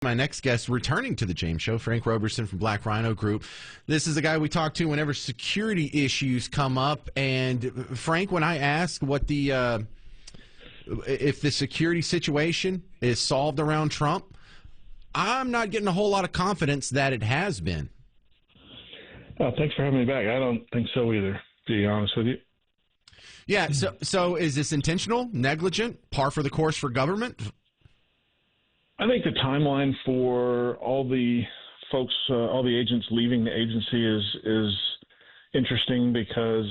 My next guest returning to the James Show, Frank Roberson from Black Rhino Group. This is the guy we talk to whenever security issues come up. And Frank, when I ask what the if the security situation is solved around Trump, I'm not getting a whole lot of confidence that it has been. Thanks for having me back. I don't think so either, to be honest with you. Yeah, so is this intentional, negligent, par for the course for government? I think the timeline for all the folks, all the agents leaving the agency is interesting because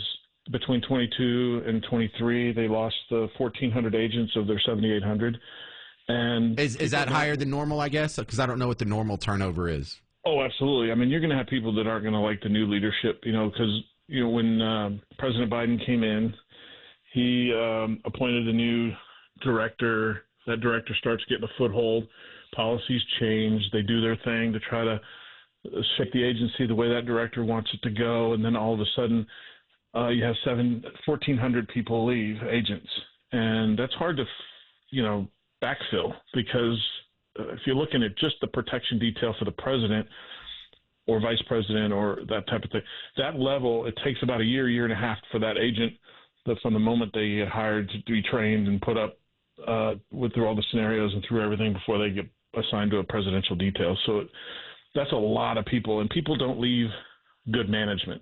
between 22 and 23, they lost 1,400 agents of their 7,800. And is that higher than normal, I guess? Because I don't know what the normal turnover is. Oh, absolutely. I mean, you're going to have people that aren't going to like the new leadership, because when President Biden came in, he appointed a new director. That director starts getting a foothold. Policies change. They do their thing to try to shape the agency the way that director wants it to go. And then all of a sudden, you have 1,400 people leave, agents. And that's hard to, backfill because if you're looking at just the protection detail for the president or vice president or that type of thing, that level, it takes about a year and a half for that agent that from the moment they get hired to be trained and put up through all the scenarios and through everything before they get assigned to a presidential detail. So that's a lot of people, and people don't leave good management.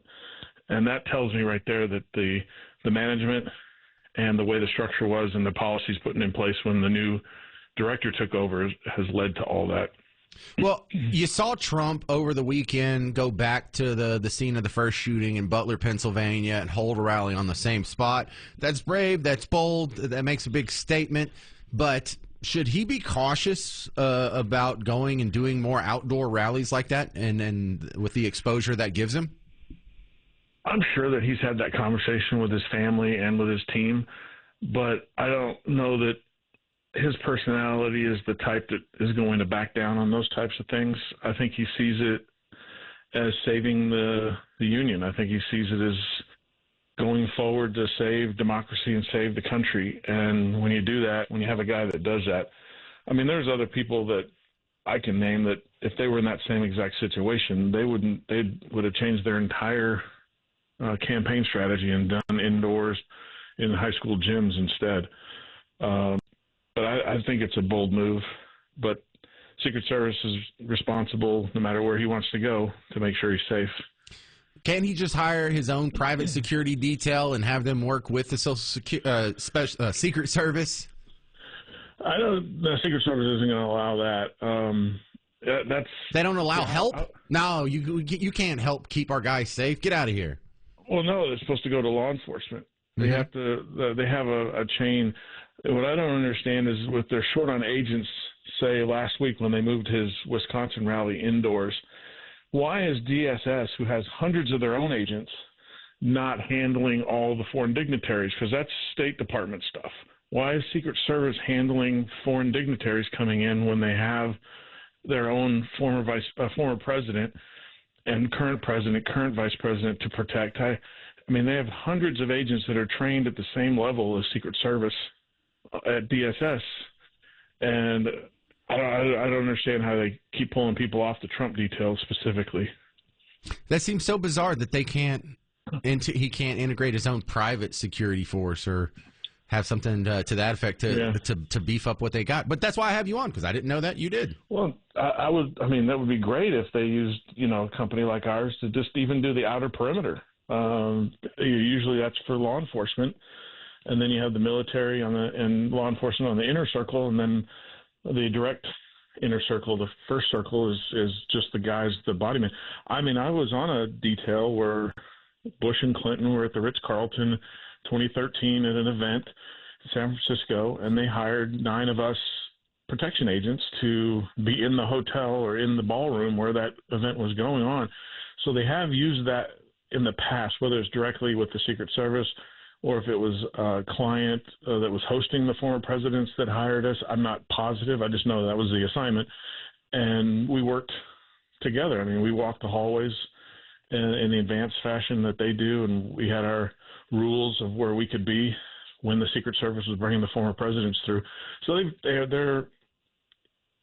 And that tells me right there that the management and the way the structure was and the policies put in place when the new director took over has led to all that. Well, you saw Trump over the weekend go back to the scene of the first shooting in Butler, Pennsylvania, and hold a rally on the same spot. That's brave. That's bold. That makes a big statement. But should he be cautious about going and doing more outdoor rallies like that and with the exposure that gives him? I'm sure that he's had that conversation with his family and with his team, but I don't know that his personality is the type that is going to back down on those types of things. I think he sees it as saving the union. I think he sees it as going forward to save democracy and save the country. And when you do that, when you have a guy that does that, I mean, there's other people that I can name that if they were in that same exact situation, they would have changed their entire campaign strategy and done indoors in high school gyms instead. But I think it's a bold move. But Secret Service is responsible, no matter where he wants to go, to make sure he's safe. Can he just hire his own private security detail and have them work with the Secret Service? I know the Secret Service isn't going to allow that. They don't allow help? No, you can't help keep our guys safe. Get out of here. Well, no, they're supposed to go to law enforcement. They have to. They have a chain. What I don't understand is with they're short on agents, say last week when they moved his Wisconsin rally indoors, why is DSS, who has hundreds of their own agents, not handling all the foreign dignitaries? Because that's State Department stuff. Why is Secret Service handling foreign dignitaries coming in when they have their own former president and current president, current vice president to protect? I mean, they have hundreds of agents that are trained at the same level as Secret Service at DSS, and I don't understand how they keep pulling people off the Trump details specifically. That seems so bizarre that he can't integrate his own private security force or have something to that effect to beef up what they got. But that's why I have you on, because I didn't know that you did. Well, that would be great if they used, a company like ours to just even do the outer perimeter. Usually that's for law enforcement. And then you have the military and law enforcement on the inner circle, and then the direct inner circle, the first circle, is just the guys, the body men. I mean, I was on a detail where Bush and Clinton were at the Ritz-Carlton 2013 at an event in San Francisco, and they hired 9 of us protection agents to be in the hotel or in the ballroom where that event was going on. So they have used that in the past, whether it's directly with the Secret Service or if it was a client that was hosting the former presidents that hired us. I'm not positive. I just know that was the assignment. And we worked together. I mean, we walked the hallways in the advanced fashion that they do, and we had our rules of where we could be when the Secret Service was bringing the former presidents through. So they're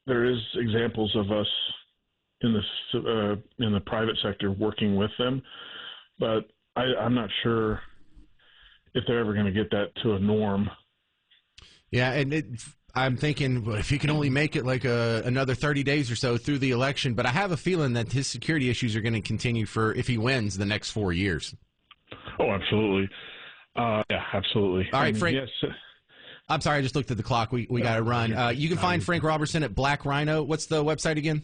there is examples of us in the private sector working with them, but I'm not sure if they're ever going to get that to a norm. Yeah, and I'm thinking, well, if he can only make it like another 30 days or so through the election, but I have a feeling that his security issues are going to continue if he wins the next 4 years. Oh, absolutely. Yeah, absolutely. All right, Frank. Yes. I'm sorry, I just looked at the clock. We got to run. You can find Frank Roberson at Black Rhino. What's the website again?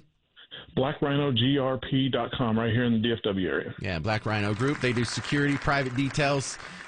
BlackRhinoGRP.com, right here in the DFW area. Yeah, Black Rhino Group. They do security, private details.